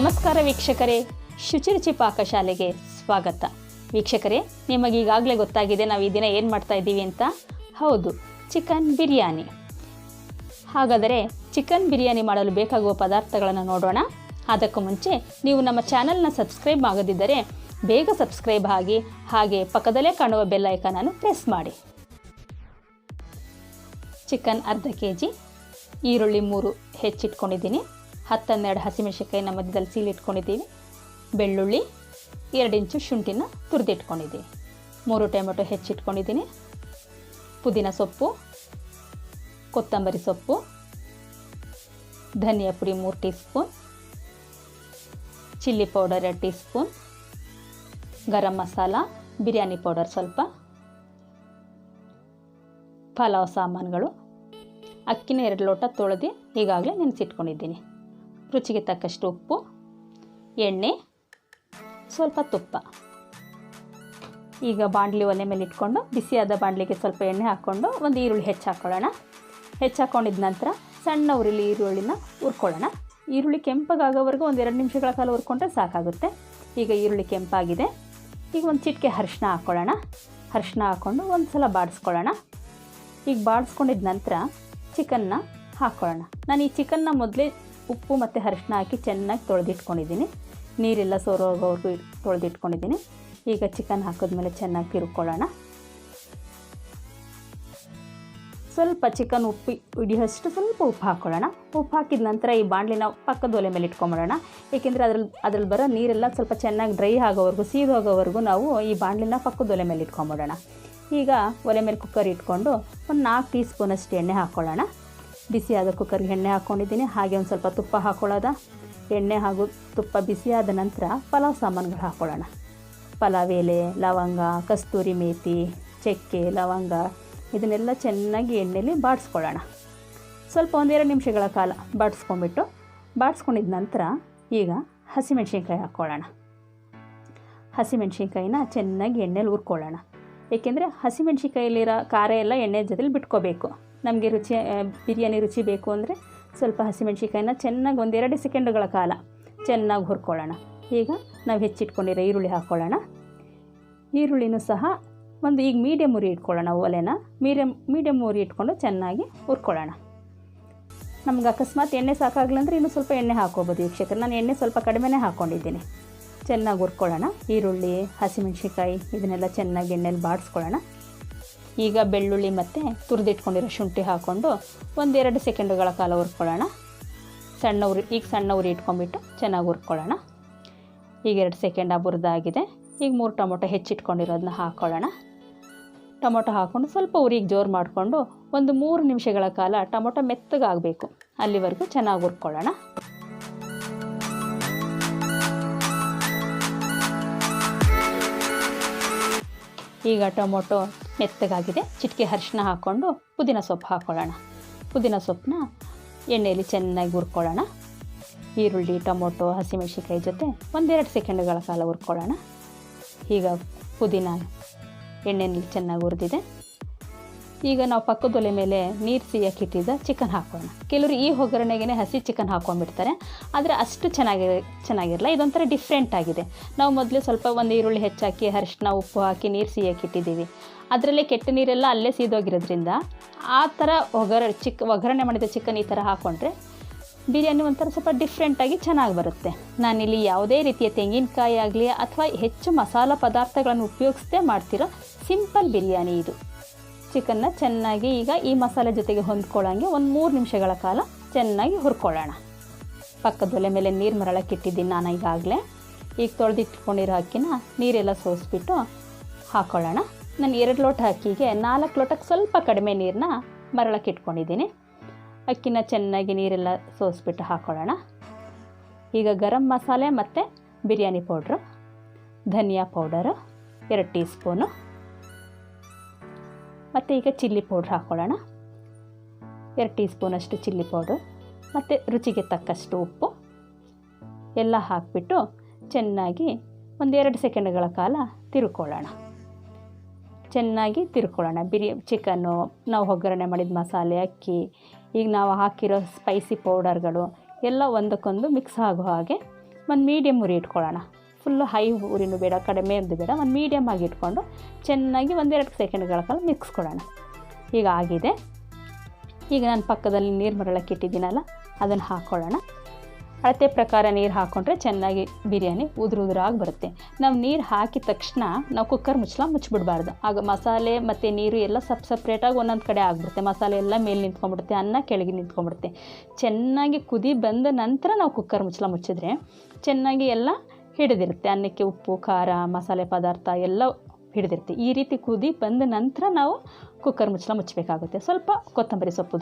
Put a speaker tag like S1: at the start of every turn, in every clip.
S1: ನಮಸ್ಕಾರ ವೀಕ್ಷಕರೇ, ಶುಚಿ ರುಚಿ ಪಾಕಶಾಲೆಗೆ ಸ್ವಾಗತ. ವೀಕ್ಷಕರೇ, ನಿಮಗೆ ಈಗಾಗಲೇ ಗೊತ್ತಾಗಿದೆ ನಾವು ಈ ದಿನ ಏನು ಮಾಡ್ತಾ ಇದ್ದೀವಿ ಅಂತ. ಹೌದು, ಚಿಕನ್ ಬಿರಿಯಾನಿ. ಹಾಗಾದರೆ ಚಿಕನ್ ಬಿರಿಯಾನಿ ಮಾಡಲು ಬೇಕಾಗುವ ಪದಾರ್ಥಗಳನ್ನು ನೋಡೋಣ. ಅದಕ್ಕೂ ಮುಂಚೆ ನೀವು ನಮ್ಮ ಚಾನಲ್ನ ಸಬ್ಸ್ಕ್ರೈಬ್ ಆಗದಿದ್ದರೆ ಬೇಗ ಸಬ್ಸ್ಕ್ರೈಬ್ ಆಗಿ, ಹಾಗೆ ಪಕ್ಕದಲ್ಲೇ ಕಾಣುವ ಬೆಲ್ ಐಕಾನನ್ನು ಪ್ರೆಸ್ ಮಾಡಿ. ಚಿಕನ್ ಅರ್ಧ kg, ಈರುಳ್ಳಿ 3 ಹೆಚ್ಚಿಟ್ಕೊಂಡಿದ್ದೀನಿ, 10-12 ಹಸಿಮೆಣಸಿನಕಾಯಿ ಮಧ್ಯದಲ್ಲಿ ಸೀಳಿಟ್ಕೊಂಡಿದ್ದೀವಿ, ಬೆಳ್ಳುಳ್ಳಿ 2 ಇಂಚು ಶುಂಠಿನ ತುರಿದಿಟ್ಕೊಂಡಿದ್ದೀವಿ, 3 ಟೊಮೆಟೊ ಹೆಚ್ಚಿಟ್ಕೊಂಡಿದ್ದೀನಿ, ಪುದೀನ ಸೊಪ್ಪು, ಕೊತ್ತಂಬರಿ ಸೊಪ್ಪು, ಧನಿಯಾ ಪುಡಿ 3 teaspoon, chilli powder 2 teaspoon, garam masala, biryani powder ಸ್ವಲ್ಪ, ಪಲಾವ್ ಸಾಮಾನುಗಳು, ಅಕ್ಕಿನ 2 ಲೋಟ ತೊಳೆದು ಈಗಾಗಲೇ ನೆನೆಸಿಟ್ಕೊಂಡಿದ್ದೀನಿ, ರುಚಿಗೆ ತಕ್ಕಷ್ಟು ಉಪ್ಪು, ಎಣ್ಣೆ, ಸ್ವಲ್ಪ ತುಪ್ಪ. ಈಗ ಬಾಣಲಿ ಒಲೆ ಮೇಲೆ ಇಟ್ಕೊಂಡು ಬಿಸಿಯಾದ ಬಾಣಲಿಗೆ ಸ್ವಲ್ಪ ಎಣ್ಣೆ ಹಾಕ್ಕೊಂಡು ಒಂದು ಈರುಳ್ಳಿ ಹೆಚ್ಚಾಕೊಳ್ಳೋಣ. ಹೆಚ್ಚಾಕೊಂಡಿದ ನಂತರ ಸಣ್ಣ ಉರಿಲಿ ಈರುಳ್ಳಿನ ಹುರ್ಕೊಳ್ಳೋಣ. ಈರುಳ್ಳಿ ಕೆಂಪಗಾಗೋವರೆಗೂ ಒಂದು 2 ನಿಮಿಷಗಳ ಕಾಲ ಹುರ್ಕೊಂಡ್ರೆ ಸಾಕಾಗುತ್ತೆ. ಈಗ ಈರುಳ್ಳಿ ಕೆಂಪಾಗಿದೆ. ಈಗ ಒಂದು ಚಿಟಿಕೆ ಅರಿಶಿನ ಹಾಕ್ಕೊಳ್ಳೋಣ. ಅರಿಶಿನ ಹಾಕ್ಕೊಂಡು ಒಂದು ಸಲ ಬಾಡಿಸ್ಕೊಳ್ಳೋಣ. ಈಗ ಬಾಡಿಸ್ಕೊಂಡಿದ ನಂತರ ಚಿಕನ್ನ ಹಾಕ್ಕೊಳ್ಳೋಣ. ನಾನು ಈ ಚಿಕನ್ನ ಮೊದಲೇ ಉಪ್ಪು ಮತ್ತು ಅರಿಶಿನ ಹಾಕಿ ಚೆನ್ನಾಗಿ ತೊಳೆದಿಟ್ಕೊಂಡಿದ್ದೀನಿ, ನೀರೆಲ್ಲ ಸೋರೋಗೋವರೆಗೂ ತೊಳೆದಿಟ್ಕೊಂಡಿದ್ದೀನಿ. ಈಗ ಚಿಕನ್ ಹಾಕಿದ್ಮೇಲೆ ಚೆನ್ನಾಗಿ ತಿರುಗ್ಕೊಳ್ಳೋಣ. ಸ್ವಲ್ಪ ಚಿಕನ್ ಉಪ್ಪು ಹಿಡಿಯೋಷ್ಟು ಸ್ವಲ್ಪ ಉಪ್ಪು ಹಾಕ್ಕೊಳ್ಳೋಣ. ಉಪ್ಪು ಹಾಕಿದ ನಂತರ ಈ ಬಾಣಲಿನ ಪಕ್ಕದ ಒಲೆ ಮೇಲೆ ಇಟ್ಕೊಂಬಿಡೋಣ. ಏಕೆಂದರೆ ಅದ್ರಲ್ಲಿ ಬರೋ ನೀರೆಲ್ಲ ಸ್ವಲ್ಪ ಚೆನ್ನಾಗಿ ಡ್ರೈ ಆಗೋವರೆಗೂ, ಸೀದೋಗೋವರೆಗೂ ನಾವು ಈ ಬಾಣಲಿನ ಪಕ್ಕದ ಒಲೆ ಮೇಲೆ ಇಟ್ಕೊಂಬಿಡೋಣ. ಈಗ ಒಲೆ ಮೇಲೆ ಕುಕ್ಕರ್ ಇಟ್ಕೊಂಡು ಒಂದು 4 ಟೀ ಸ್ಪೂನಷ್ಟು ಎಣ್ಣೆ ಹಾಕ್ಕೊಳ್ಳೋಣ. ಬಿಸಿಯಾದ ಕುಕ್ಕರ್ಗೆ ಎಣ್ಣೆ ಹಾಕ್ಕೊಂಡಿದ್ದೀನಿ. ಹಾಗೆ ಒಂದು ಸ್ವಲ್ಪ ತುಪ್ಪ ಹಾಕ್ಕೊಳ್ಳೋದ. ಎಣ್ಣೆ ಹಾಗೂ ತುಪ್ಪ ಬಿಸಿಯಾದ ನಂತರ ಪಲಾವ್ ಸಾಮಾನುಗಳು ಹಾಕ್ಕೊಳ್ಳೋಣ. ಪಲಾವ್ ಎಲೆ, ಲವಂಗ, ಕಸ್ತೂರಿ ಮೇಥಿ, ಚಕ್ಕೆ, ಲವಂಗ ಇದನ್ನೆಲ್ಲ ಚೆನ್ನಾಗಿ ಎಣ್ಣೆಯಲ್ಲಿ ಬಾಡಿಸ್ಕೊಳ್ಳೋಣ. ಸ್ವಲ್ಪ 1-2 ನಿಮಿಷಗಳ ಕಾಲ ಬಾಡಿಸ್ಕೊಂಡಿದ ನಂತರ ಈಗ ಹಸಿಮೆಣ್ಸಿನ್ಕಾಯಿ ಹಾಕ್ಕೊಳ್ಳೋಣ. ಹಸಿಮೆಣ್ಸಿನ್ಕಾಯಿನ ಚೆನ್ನಾಗಿ ಎಣ್ಣೆಲಿ ಹುರ್ಕೊಳ್ಳೋಣ. ಏಕೆಂದರೆ ಹಸಿಮೆಣ್ಸಿನ್ಕಾಯಲ್ಲಿರೋ ಖಾರ ಎಲ್ಲ ಎಣ್ಣೆ ಜೊತೆಲಿ ಬಿಟ್ಕೋಬೇಕು. ನಮಗೆ ಬಿರಿಯಾನಿ ರುಚಿ ಬೇಕು ಅಂದರೆ ಸ್ವಲ್ಪ ಹಸಿಮೆಣ್ಸಿನ್ಕಾಯಿನ ಚೆನ್ನಾಗಿ 1-2 ಸೆಕೆಂಡುಗಳ ಕಾಲ ಚೆನ್ನಾಗಿ ಹುರ್ಕೊಳ್ಳೋಣ. ಈಗ ನಾವು ಹೆಚ್ಚಿಟ್ಕೊಂಡಿರೋ ಈರುಳ್ಳಿ ಹಾಕ್ಕೊಳ್ಳೋಣ. ಈರುಳ್ಳಿನೂ ಸಹ ಈಗ ಮೀಡಿಯಮ್ ಉರಿ ಇಟ್ಕೊಳ್ಳೋಣ. ಒಲೆನ ಮೀಡಿಯಮ್ ಉರಿ ಇಟ್ಕೊಂಡು ಚೆನ್ನಾಗಿ ಹುರ್ಕೊಳ್ಳೋಣ. ನಮ್ಗೆ ಅಕಸ್ಮಾತ್ ಎಣ್ಣೆ ಸಾಕಾಗಲ್ಲ ಅಂದರೆ ಇನ್ನೂ ಸ್ವಲ್ಪ ಎಣ್ಣೆ ಹಾಕ್ಕೋಬೋದು ವೀಕ್ಷಕರು. ನಾನು ಎಣ್ಣೆ ಸ್ವಲ್ಪ ಕಡಿಮೆನೇ ಹಾಕ್ಕೊಂಡಿದ್ದೀನಿ. ಚೆನ್ನಾಗಿ ಹುರ್ಕೊಳ್ಳೋಣ. ಈರುಳ್ಳಿ, ಹಸಿಮೆಣ್ಸಿನ್ಕಾಯಿ ಇದನ್ನೆಲ್ಲ ಚೆನ್ನಾಗಿ ಎಣ್ಣೆಲಿ ಬಾಡಿಸ್ಕೊಳ್ಳೋಣ. ಈಗ ಬೆಳ್ಳುಳ್ಳಿ ಮತ್ತು ತುರಿದಿಟ್ಕೊಂಡಿರೋ ಶುಂಠಿ ಹಾಕ್ಕೊಂಡು 1-2 ಸೆಕೆಂಡುಗಳ ಕಾಲ ಹುರ್ಕೊಳ್ಳೋಣ. ಸಣ್ಣ ಉರಿ ಇಟ್ಕೊಂಡ್ಬಿಟ್ಟು ಚೆನ್ನಾಗಿ ಹುರ್ಕೊಳ್ಳೋಣ. ಈಗ 2 ಸೆಕೆಂಡ್ ಹುರಿದಾಗಿದೆ. ಈಗ 3 ಟೊಮೊಟೊ ಹೆಚ್ಚಿಟ್ಕೊಂಡಿರೋದನ್ನ ಹಾಕ್ಕೊಳ್ಳೋಣ. ಟೊಮೊಟೊ ಹಾಕ್ಕೊಂಡು ಸ್ವಲ್ಪ ಉರಿಗೆ ಜೋರು ಮಾಡಿಕೊಂಡು 3 ನಿಮಿಷಗಳ ಕಾಲ ಟೊಮೊಟೊ ಮೆತ್ತಗಾಗಬೇಕು, ಅಲ್ಲಿವರೆಗೂ ಚೆನ್ನಾಗಿ ಹುರ್ಕೊಳ್ಳೋಣ. ಈಗ ಟೊಮೊಟೊ ಮೆತ್ತಗಾಗಿದೆ. ಚಿಟಿಕೆ ಅರಿಶಿನ ಹಾಕ್ಕೊಂಡು ಪುದೀನ ಸೊಪ್ಪು ಹಾಕ್ಕೊಳ್ಳೋಣ. ಪುದೀನ ಸೊಪ್ಪನ್ನ ಎಣ್ಣೆಯಲ್ಲಿ ಚೆನ್ನಾಗಿ ಹುರ್ಕೊಳ್ಳೋಣ. ಈರುಳ್ಳಿ, ಟೊಮೊಟೊ, ಹಸಿಮೆಣ್ಸಿನ್ಕಾಯಿ ಜೊತೆ 1-2 ಸೆಕೆಂಡುಗಳ ಕಾಲ ಹುರ್ಕೊಳ್ಳೋಣ. ಈಗ ಪುದೀನ ಎಣ್ಣೆಯಲ್ಲಿ ಚೆನ್ನಾಗಿ ಹುರಿದಿದೆ. ಈಗ ನಾವು ಪಕ್ಕದ ಒಲೆ ಮೇಲೆ ನೀರು ಸಿಯ್ಯಕ್ಕಿಟ್ಟಿದ್ದ ಚಿಕನ್ ಹಾಕೋಣ. ಕೆಲವರು ಈ ಒಗ್ಗರಣೆಗೆ ಹಸಿ ಚಿಕನ್ ಹಾಕ್ಕೊಂಡ್ಬಿಡ್ತಾರೆ, ಆದರೆ ಅಷ್ಟು ಚೆನ್ನಾಗಿರಲ್ಲ. ಇದೊಂಥರ ಡಿಫ್ರೆಂಟ್ ಆಗಿದೆ. ನಾವು ಮೊದಲೇ ಸ್ವಲ್ಪ ಒಂದು ಈರುಳ್ಳಿ ಹೆಚ್ಚಾಕಿ ಅರಿಶಿನ ಉಪ್ಪು ಹಾಕಿ ನೀರು ಸಿಯ್ಯಕ್ಕಿಟ್ಟಿದ್ದೀವಿ. ಅದರಲ್ಲೇ ಕೆಟ್ಟ ನೀರೆಲ್ಲ ಅಲ್ಲೇ ಸೀದೋಗಿರೋದ್ರಿಂದ ಆ ಥರ ಒಗ್ಗರಣೆ ಮಾಡಿದ ಚಿಕನ್ ಈ ಥರ ಹಾಕ್ಕೊಂಡ್ರೆ ಬಿರಿಯಾನಿ ಒಂಥರ ಸ್ವಲ್ಪ ಡಿಫ್ರೆಂಟಾಗಿ ಚೆನ್ನಾಗಿ ಬರುತ್ತೆ. ನಾನಿಲ್ಲಿ ಯಾವುದೇ ರೀತಿಯ ತೆಂಗಿನಕಾಯಿ ಆಗಲಿ ಅಥವಾ ಹೆಚ್ಚು ಮಸಾಲ ಪದಾರ್ಥಗಳನ್ನು ಉಪಯೋಗಿಸದೆ ಮಾಡ್ತಿರೋ ಸಿಂಪಲ್ ಬಿರಿಯಾನಿ ಇದು. ಚಿಕನ್ನ ಚೆನ್ನಾಗಿ ಈಗ ಈ ಮಸಾಲೆ ಜೊತೆಗೆ ಹೊಂದ್ಕೊಳ್ಳೋಂಗೆ 3 ನಿಮಿಷಗಳ ಕಾಲ ಚೆನ್ನಾಗಿ ಹುರ್ಕೊಳ್ಳೋಣ. ಪಕ್ಕದ ಒಲೆ ಮೇಲೆ ನೀರು ಮರಳಕ್ಕಿಟ್ಟಿದ್ದೀನಿ ನಾನು ಈಗಾಗಲೇ. ಈಗ ತೊಳೆದಿಟ್ಕೊಂಡಿರೋ ಅಕ್ಕಿನ ನೀರೆಲ್ಲ ಸೋಸಿಬಿಟ್ಟು ಹಾಕ್ಕೊಳ್ಳೋಣ. ನಾನು 2 ಲೋಟ ಅಕ್ಕಿಗೆ 4 ಲೋಟಕ್ಕೆ ಸ್ವಲ್ಪ ಕಡಿಮೆ ನೀರನ್ನ ಮರಳಕ್ಕಿಟ್ಕೊಂಡಿದ್ದೀನಿ. ಅಕ್ಕಿನ ಚೆನ್ನಾಗಿ ನೀರೆಲ್ಲ ಸೋಸಿಬಿಟ್ಟು ಹಾಕ್ಕೊಳ್ಳೋಣ. ಈಗ ಗರಂ ಮಸಾಲೆ ಮತ್ತು ಬಿರಿಯಾನಿ ಪೌಡ್ರು, ಧನಿಯಾ ಪೌಡರು 2 ಟೀ ಸ್ಪೂನು, ಮತ್ತು ಈಗ ಚಿಲ್ಲಿ ಪೌಡ್ರ್ ಹಾಕ್ಕೊಳ್ಳೋಣ. 2 ಟೀ ಸ್ಪೂನಷ್ಟು ಚಿಲ್ಲಿ ಪೌಡ್ರು ಮತ್ತು ರುಚಿಗೆ ತಕ್ಕಷ್ಟು ಉಪ್ಪು ಎಲ್ಲ ಹಾಕಿಬಿಟ್ಟು ಚೆನ್ನಾಗಿ 1-2 ಸೆಕೆಂಡ್ಗಳ ಕಾಲ ತಿರುಕೊಳ್ಳೋಣ. ಚೆನ್ನಾಗಿ ತಿರ್ಕೊಳ್ಳೋಣ. ಚಿಕನ್ನು, ನಾವು ಒಗ್ಗರಣೆ ಮಾಡಿದ ಮಸಾಲೆ, ಅಕ್ಕಿ, ಈಗ ನಾವು ಹಾಕಿರೋ ಸ್ಪೈಸಿ ಪೌಡರ್ಗಳು ಎಲ್ಲ ಒಂದಕ್ಕೊಂದು ಮಿಕ್ಸ್ ಆಗೋ ಹಾಗೆ ಒಂದು ಮೀಡಿಯಮ್ ಉರಿ ಇಟ್ಕೊಳ್ಳೋಣ. ಫುಲ್ಲು ಹೈ ಉರಿನೂ ಬೇಡ, ಕಡಿಮೆ ಎಂದು ಬೇಡ, ಒಂದು ಮೀಡಿಯಮ್ ಆಗಿ ಇಟ್ಕೊಂಡು ಚೆನ್ನಾಗಿ 1-2 ಸೆಕೆಂಡ್ಗಳ ಕಾಲ ಮಿಕ್ಸ್ ಕೊಡೋಣ. ಈಗ ಆಗಿದೆ. ಈಗ ನಾನು ಪಕ್ಕದಲ್ಲಿ ನೀರು ಮರಳಕ್ಕೆ ಇಟ್ಟಿದ್ದೀನಲ್ಲ, ಅದನ್ನು ಹಾಕ್ಕೊಳ್ಳೋಣ. ಅಳತೆ ಪ್ರಕಾರ ನೀರು ಹಾಕ್ಕೊಂಡ್ರೆ ಚೆನ್ನಾಗಿ ಬಿರಿಯಾನಿ ಉದುರಾಗಿ ಬರುತ್ತೆ. ನಾವು ನೀರು ಹಾಕಿದ ತಕ್ಷಣ ನಾವು ಕುಕ್ಕರ್ ಮುಚ್ಚಿಬಿಡಬಾರ್ದು. ಆಗ ಮಸಾಲೆ ಮತ್ತು ನೀರು ಎಲ್ಲ ಸಪ್ರೇಟಾಗಿ ಒಂದೊಂದು ಕಡೆ ಆಗಿಬಿಡುತ್ತೆ. ಮಸಾಲೆ ಎಲ್ಲ ಮೇಲೆ ನಿಂತ್ಕೊಂಡ್ಬಿಡುತ್ತೆ, ಅನ್ನ ಕೆಳಗೆ ನಿಂತ್ಕೊಂಡ್ಬಿಡುತ್ತೆ. ಚೆನ್ನಾಗಿ ಕುದಿ ಬಂದ ನಂತರ ನಾವು ಕುಕ್ಕರ್ ಮುಚ್ಚಿದ್ರೆ ಚೆನ್ನಾಗಿ ಎಲ್ಲ ಹಿಡಿದಿರುತ್ತೆ. ಅನ್ನಕ್ಕೆ ಉಪ್ಪು, ಖಾರ, ಮಸಾಲೆ ಪದಾರ್ಥ ಎಲ್ಲ ಹಿಡಿದಿರುತ್ತೆ. ಈ ರೀತಿ ಕುದಿ ಬಂದ ನಂತರ ನಾವು ಕುಕ್ಕರ್ ಮುಚ್ಚಬೇಕಾಗುತ್ತೆ. ಸ್ವಲ್ಪ ಕೊತ್ತಂಬರಿ ಸೊಪ್ಪು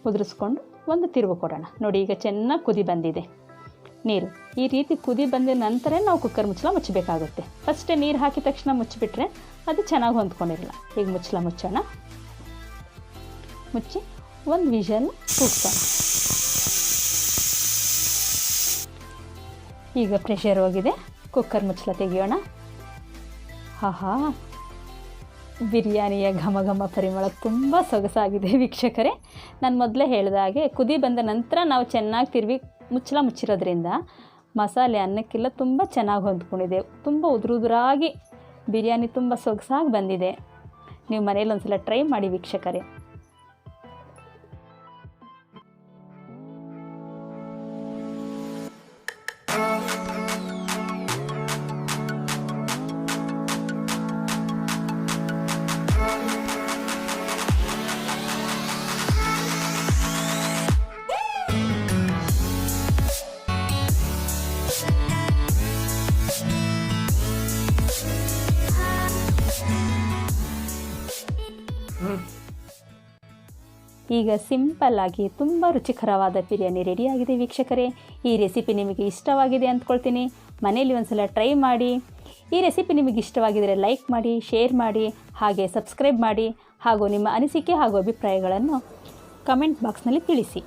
S1: ಉದುರಿಸ್ಕೊಂಡು ಒಂದು ತಿರುವು ಕೊಡೋಣ. ನೋಡಿ, ಈಗ ಚೆನ್ನಾಗಿ ಕುದಿ ಬಂದಿದೆ ನೀರು. ಈ ರೀತಿ ಕುದಿ ಬಂದ ನಂತರ ನಾವು ಕುಕ್ಕರ್ ಮುಚ್ಚಬೇಕಾಗುತ್ತೆ. ಫಸ್ಟೇ ನೀರು ಹಾಕಿದ ತಕ್ಷಣ ಮುಚ್ಚಿಬಿಟ್ರೆ ಅದು ಚೆನ್ನಾಗಿ ಹೊಂದ್ಕೊಂಡಿರಲ್ಲ. ಈಗ ಮುಚ್ಚೋಣ. ಮುಚ್ಚಿ ಒಂದು ವಿಷಲ್ ಕೂಗ್ಸೋಣ. ಈಗ ಪ್ರೆಷರ್ ಹೋಗಿದೆ, ಕುಕ್ಕರ್ ಮುಚ್ಚಳ ತೆಗೆಯೋಣ. ಆಹಾ, ಬಿರಿಯಾನಿಯ ಘಮ ಘಮ ಪರಿಮಳ ತುಂಬ ಸೊಗಸಾಗಿದೆ ವೀಕ್ಷಕರೇ. ನಾನು ಮೊದಲೇ ಹೇಳಿದ ಹಾಗೆ ಕುದಿ ಬಂದ ನಂತರ ನಾವು ಚೆನ್ನಾಗಿ ಮುಚ್ಚಿರೋದ್ರಿಂದ ಮಸಾಲೆ ಅನ್ನಕ್ಕೆಲ್ಲ ತುಂಬ ಚೆನ್ನಾಗಿ ಹೊಂದ್ಕೊಂಡಿದೆ. ತುಂಬ ಉದುರಾಗಿ ಬಿರಿಯಾನಿ ತುಂಬ ಸೊಗಸಾಗಿ ಬಂದಿದೆ. ನೀವು ಮನೇಲಿ ಒಂದ್ಸಲ ಟ್ರೈ ಮಾಡಿ ವೀಕ್ಷಕರೇ. ಈಗ ಸಿಂಪಲ್ಲಾಗಿ ತುಂಬ ರುಚಿಕರವಾದ ಬಿರಿಯಾನಿ ರೆಡಿಯಾಗಿದೆ ವೀಕ್ಷಕರೇ. ಈ ರೆಸಿಪಿ ನಿಮಗೆ ಇಷ್ಟವಾಗಿದೆ ಅಂದ್ಕೊಳ್ತೀನಿ. ಮನೇಲಿ ಒಂದ್ಸಲ ಟ್ರೈ ಮಾಡಿ. ಈ ರೆಸಿಪಿ ನಿಮಗೆ ಇಷ್ಟವಾಗಿದ್ದರೆ ಲೈಕ್ ಮಾಡಿ, ಶೇರ್ ಮಾಡಿ, ಹಾಗೆ ಸಬ್ಸ್ಕ್ರೈಬ್ ಮಾಡಿ. ಹಾಗೂ ನಿಮ್ಮ ಅನಿಸಿಕೆ ಹಾಗೂ ಅಭಿಪ್ರಾಯಗಳನ್ನು ಕಮೆಂಟ್ ಬಾಕ್ಸ್ನಲ್ಲಿ ತಿಳಿಸಿ.